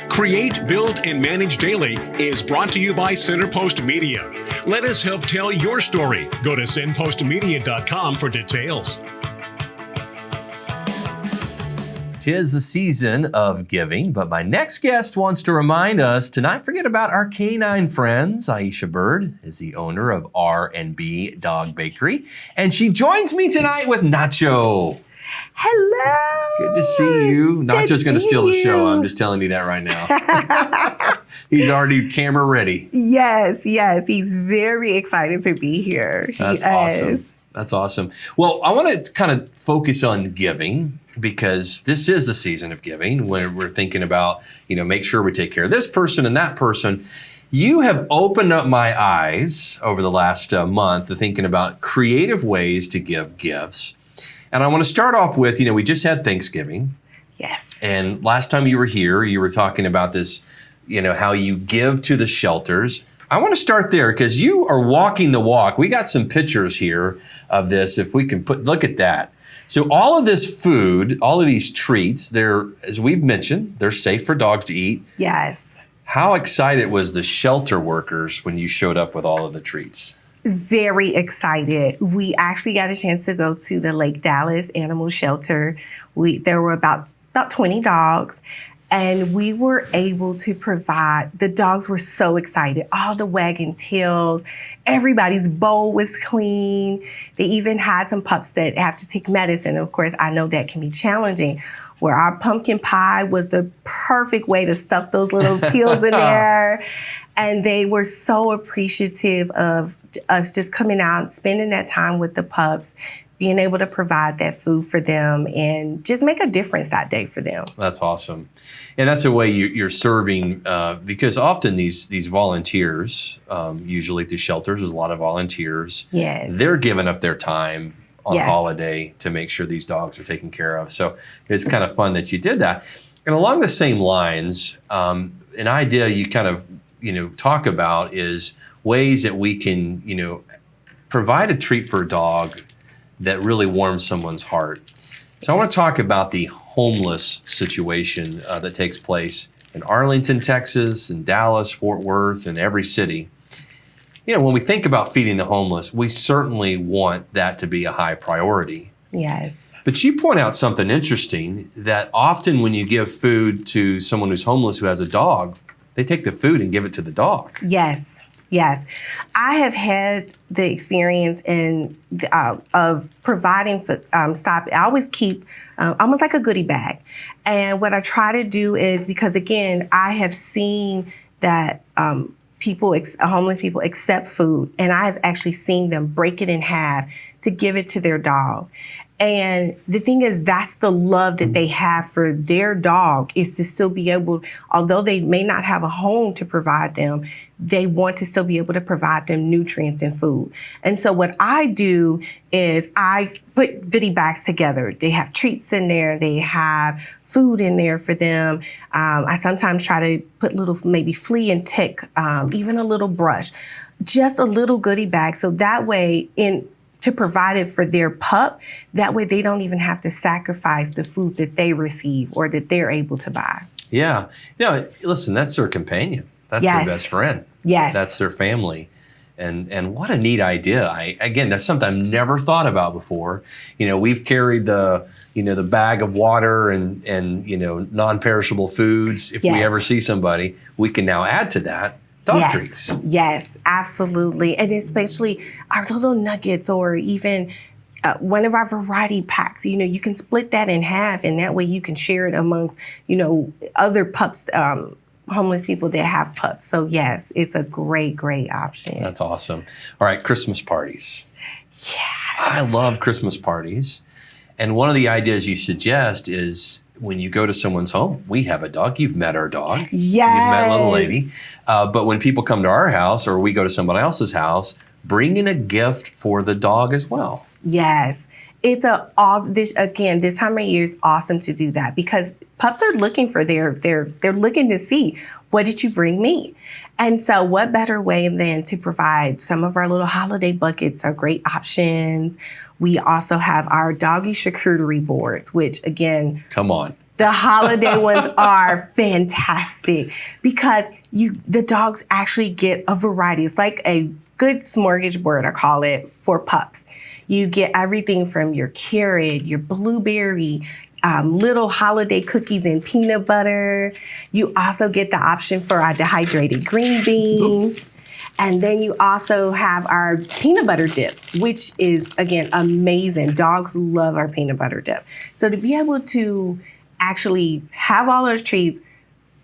Create, Build, and Manage Daily is brought to you by Centerpost Media. Let us help tell your story. Go to centerpostmedia.com for details. 'Tis the season of giving, but my next guest wants to remind us to not forget about our canine friends. Aisha Byrd is the owner of R&B Dog Bakery, and she joins me tonight with Nacho. Hello. Good to see you. Nacho's going to steal the show. I'm just telling you that right now. He's already camera ready. Yes. He's very excited to be here. That's awesome. That's awesome. Well, I want to kind of focus on giving because this is the season of giving when we're thinking about, make sure we take care of this person and that person. You have opened up my eyes over the last month to thinking about creative ways to give gifts. And I want to start off with, we just had Thanksgiving. Yes. And last time you were here, you were talking about this, how you give to the shelters. I want to start there because you are walking the walk. We got some pictures here of this. If we can look at that. So all of this food, all of these treats, they're, as we've mentioned, they're safe for dogs to eat. Yes. How excited was the shelter workers when you showed up with all of the treats? Very excited. We actually got a chance to go to the Lake Dallas Animal Shelter. There were about 20 dogs, and we were able to provide, the dogs were so excited. All the wagging tails, everybody's bowl was clean. They even had some pups that have to take medicine. Of course, I know that can be challenging. Where our pumpkin pie was the perfect way to stuff those little peels in there. And they were so appreciative of us just coming out, spending that time with the pups, being able to provide that food for them and just make a difference that day for them. That's awesome. And that's a way you're serving, because often these volunteers, usually through shelters, there's a lot of volunteers. Yes. They're giving up their time on holiday to make sure these dogs are taken care of. So it's kind of fun that you did that. And along the same lines, an idea you kind of, talk about is ways that we can, provide a treat for a dog that really warms someone's heart. So I want to talk about the homeless situation that takes place in Arlington, Texas, in Dallas, Fort Worth, and every city. When we think about feeding the homeless, we certainly want that to be a high priority. Yes. But you point out something interesting that often when you give food to someone who's homeless who has a dog, they take the food and give it to the dog. Yes. I have had the experience of providing for I always keep almost like a goodie bag. And what I try to do is, because again, I have seen that homeless people accept food, and I've actually seen them break it in half to give it to their dog. And the thing is, that's the love that they have for their dog, is to still be able, although they may not have a home to provide them, they want to still be able to provide them nutrients and food. And so what I do is I put goodie bags together. They have treats in there. They have food in there for them. I sometimes try to put little, maybe flea and tick, even a little brush, just a little goodie bag. So that way to provide it for their pup, that way they don't even have to sacrifice the food that they receive or that they're able to buy. Yeah. Listen, that's their companion. That's their best friend. Yes. That's their family. And what a neat idea. Again, that's something I've never thought about before. We've carried the bag of water and non-perishable foods. If we ever see somebody, we can now add to that dog treats. Yes, absolutely. And especially our little nuggets, or even one of our variety packs. You can split that in half, and that way you can share it amongst, other pups, homeless people that have pups. So yes, it's a great option. That's awesome. All right, Christmas parties. Yeah. I love Christmas parties. And one of the ideas you suggest is when you go to someone's home, we have a dog. You've met our dog. Yes. You've met little lady. But when people come to our house or we go to somebody else's house, bring in a gift for the dog as well. Yes. It's this time of year is awesome to do that, because pups are looking for they're looking to see, what did you bring me? And so what better way than to provide some of our little holiday buckets are great options. We also have our Doggie Charcuterie boards, which again, come on. The holiday ones are fantastic because the dogs actually get a variety. It's like a good smorgasbord, I call it, for pups. You get everything from your carrot, your blueberry, little holiday cookies and peanut butter. You also get the option for our dehydrated green beans. And then you also have our peanut butter dip, which is, again, amazing. Dogs love our peanut butter dip. So to be able to actually have all those treats,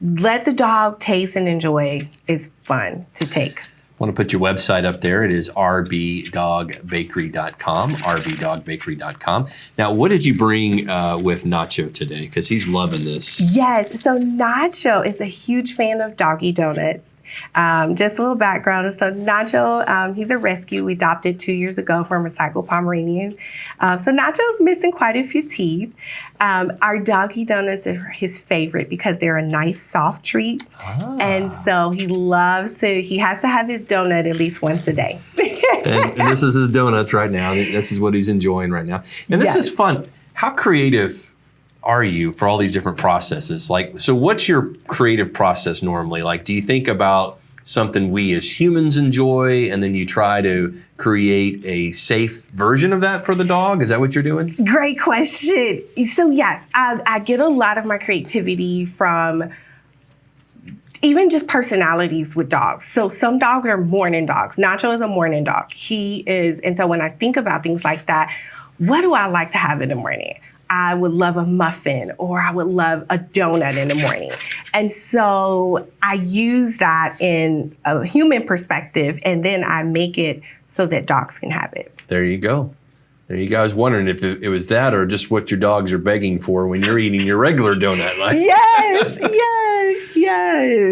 let the dog taste and enjoy is fun to take. I want to put your website up there. It is rbdogbakery.com, rbdogbakery.com. Now, what did you bring with Nacho today? Because he's loving this. Yes. So Nacho is a huge fan of doggy donuts. Just a little background. So Nacho, he's a rescue. We adopted 2 years ago from recycled Pomeranian. So Nacho's missing quite a few teeth. Our doggy donuts are his favorite because they're a nice soft treat. And so he has to have his donut at least once a day. and this is his donuts right now. This is what he's enjoying right now. And this is fun. How creative are you for all these different processes? Like, so what's your creative process normally? Like, do you think about something we as humans enjoy and then you try to create a safe version of that for the dog? Is that what you're doing? Great question. So yes, I get a lot of my creativity from even just personalities with dogs. So some dogs are morning dogs. Nacho is a morning dog. And so when I think about things like that, what do I like to have in the morning? I would love a muffin, or I would love a donut in the morning. And so I use that in a human perspective, and then I make it so that dogs can have it. There you go. There you go. I was wondering if it was that or just what your dogs are begging for when you're eating your regular donut. Right? Yes.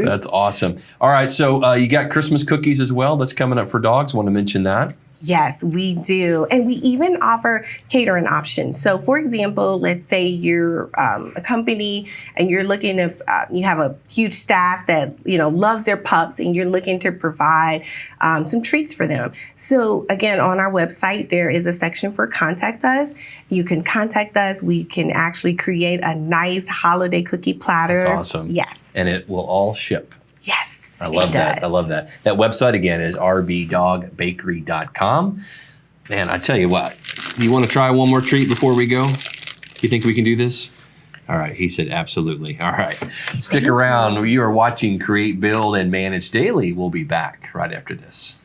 That's awesome. All right, so you got Christmas cookies as well. That's coming up for dogs. Want to mention that? Yes, we do. And we even offer catering options. So for example, let's say you're a company and you're looking to, you have a huge staff that, loves their pups and you're looking to provide some treats for them. So again, on our website, there is a section for contact us. You can contact us. We can actually create a nice holiday cookie platter. That's awesome. Yes. And it will all ship. Yes. I love that. I love that. That website, again, is rbdogbakery.com. Man, I tell you what, you want to try one more treat before we go? You think we can do this? All right. He said, absolutely. All right. Stick around. You are watching Create, Build, and Manage Daily. We'll be back right after this.